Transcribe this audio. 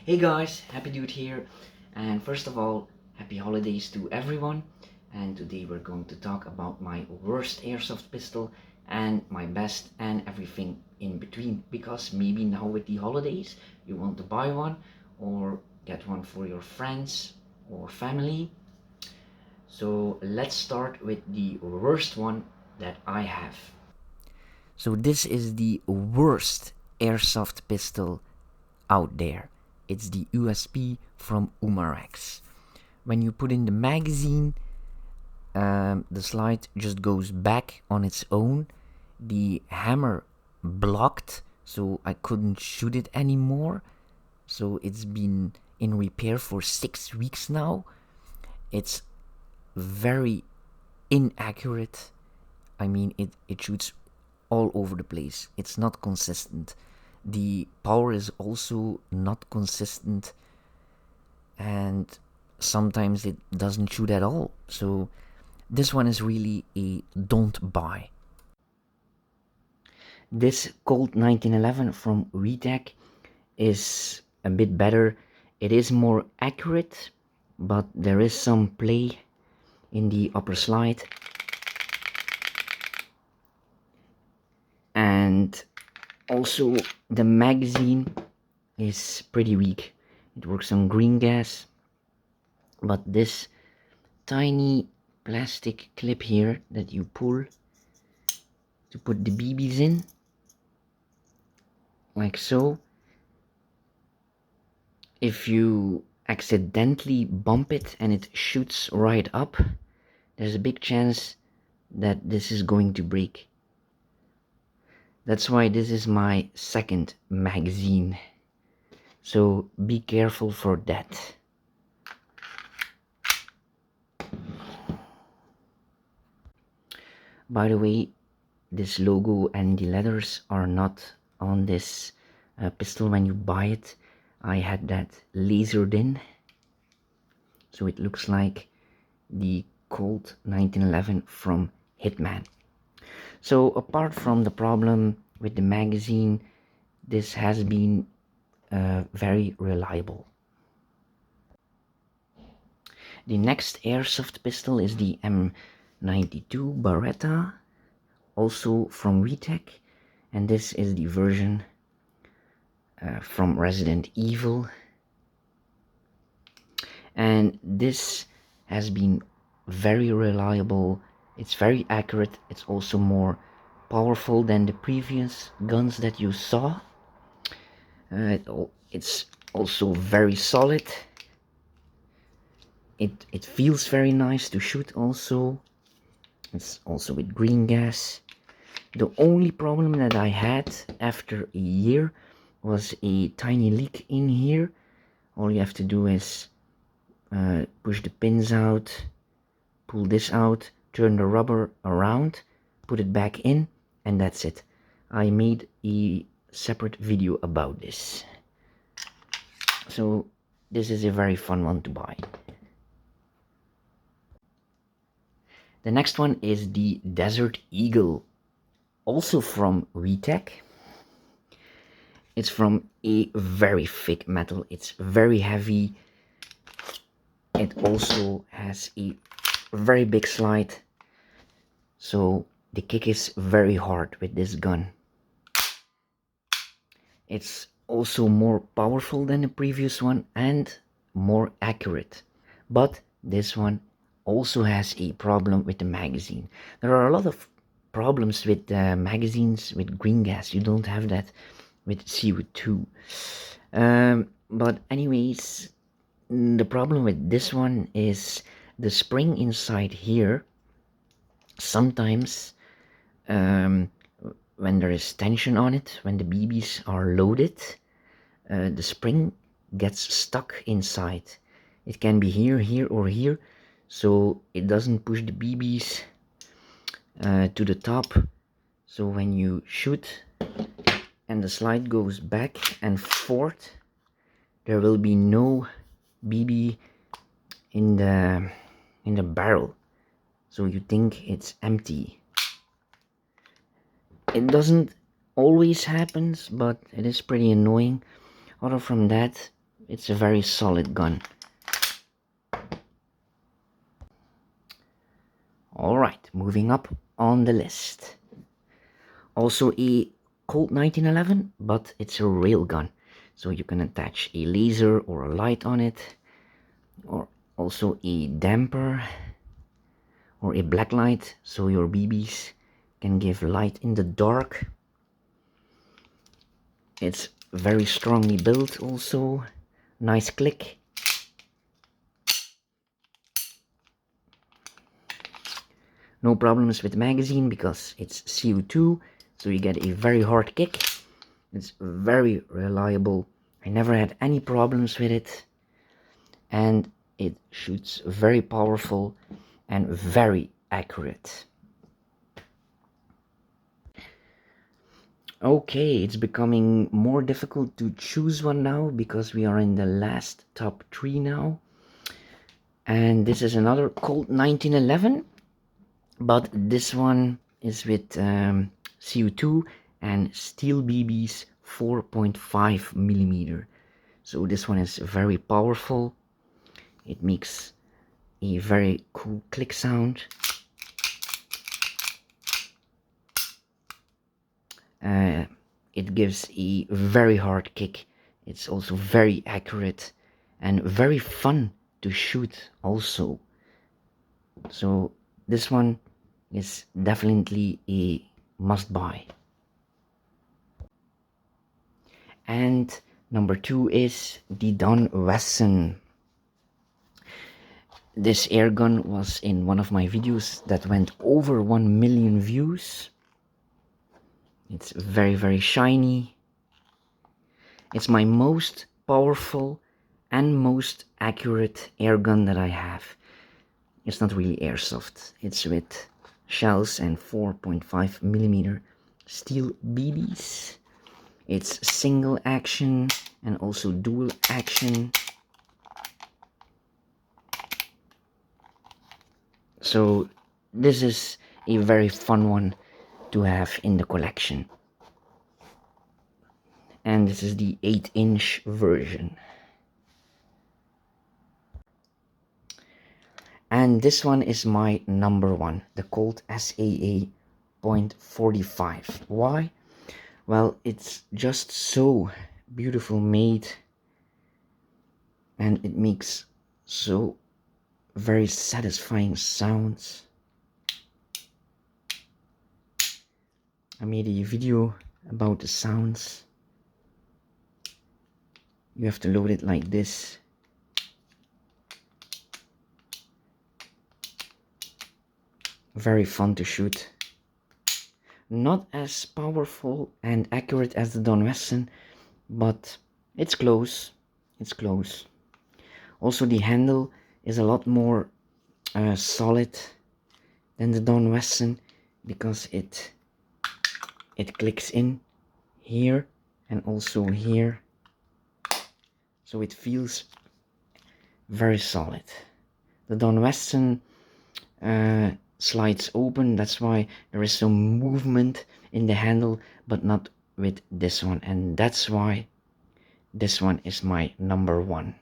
Hey guys, Happy Dude here, and first of all, happy holidays to everyone. And today we're going to talk about my worst airsoft pistol and my best and everything in between, because maybe now with the holidays you want to buy one or get one for your friends or family. So let's start with the worst one that I have. So this is the worst airsoft pistol out there. It's the USP from Umarex. When you put in the magazine, the slide just goes back on its own. The hammer blocked, so I couldn't shoot it anymore. So it's been in repair for 6 weeks now. It's very inaccurate. I mean, it shoots all over the place. It's not consistent. The power is also not consistent, and sometimes it doesn't shoot at all. So this one is really a don't buy. This Colt 1911 from WeTech is a bit better. It is more accurate, but there is some play in the upper slide, and also the magazine is pretty weak. It works on green gas, but this tiny plastic clip here that you pull to put the BBs in, like so, if you accidentally bump it and it shoots right up, there's a big chance that this is going to break. That's why this is my second magazine, so be careful for that. By the way, this logo and the letters are not on this pistol when you buy it. I had that lasered in, so it looks like the Colt 1911 from Hitman. So apart from the problem with the magazine, this has been very reliable. The next airsoft pistol is the M92 Beretta, also from WeTech, and this is the version from Resident Evil, and this has been very reliable. It's very accurate. It's also more powerful than the previous guns that you saw. It's also very solid. It feels very nice to shoot also. It's also with green gas. The only problem that I had after a year was a tiny leak in here. All you have to do is push the pins out, pull this out, turn the rubber around, put it back in, and that's it. I made a separate video about this. So this is a very fun one to buy. The next one is the Desert Eagle, also from WeTech. It's from a very thick metal. It's very heavy. It also has a very big slide, so the kick is very hard with this gun. It's also more powerful than the previous one and more accurate, but this one also has a problem with the magazine. There are a lot of problems with magazines with green gas. You don't have that with CO2. But anyways, the problem with this one is the spring inside here. Sometimes when there is tension on it, when the BBs are loaded, the spring gets stuck inside. It can be here, here, or here, so it doesn't push the BBs to the top. So when you shoot and the slide goes back and forth, there will be no BB in the barrel, so you think it's empty. It doesn't always happen, but it is pretty annoying. Other from that, it's a very solid gun. Alright, moving up on the list. Also a Colt 1911, but it's a rail gun. So you can attach a laser or a light on it, or also a damper or a black light, so your BBs can give light in the dark. It's very strongly built also. Nice click. No problems with magazine because it's CO2, so you get a very hard kick. It's very reliable. I never had any problems with it. And it shoots very powerful and very accurate. Okay, it's becoming more difficult to choose one now because we are in the last top 3 now. And this is another Colt 1911, but this one is with CO2 and steel BBs 4.5 millimeter. So this one is very powerful. It makes a very cool click sound. It gives a very hard kick. It's also very accurate and very fun to shoot also. So this one is definitely a must buy. And number 2 is the Wassen. This airgun was in one of my videos that went over 1 million views. It's very shiny. It's my most powerful and most accurate airgun that I have. It's not really airsoft. It's with shells and 4.5 millimeter steel BBs. It's single action and also dual action. So this is a very fun one to have in the collection. And this is the 8-inch version. And this one is my number 1, the Colt Saa .45. Why? Well, it's just so beautiful made, and it makes so very satisfying sounds. I made a video about the sounds. You have to load it like this. Very fun to shoot. Not as powerful and accurate as the Wassen, but it's close. It's close. Also, the handle is a lot more solid than the Wassen because it clicks in here and also here, so it feels very solid. The Wassen slides open, that's why there is some movement in the handle, but not with this one, and that's why this one is my number 1.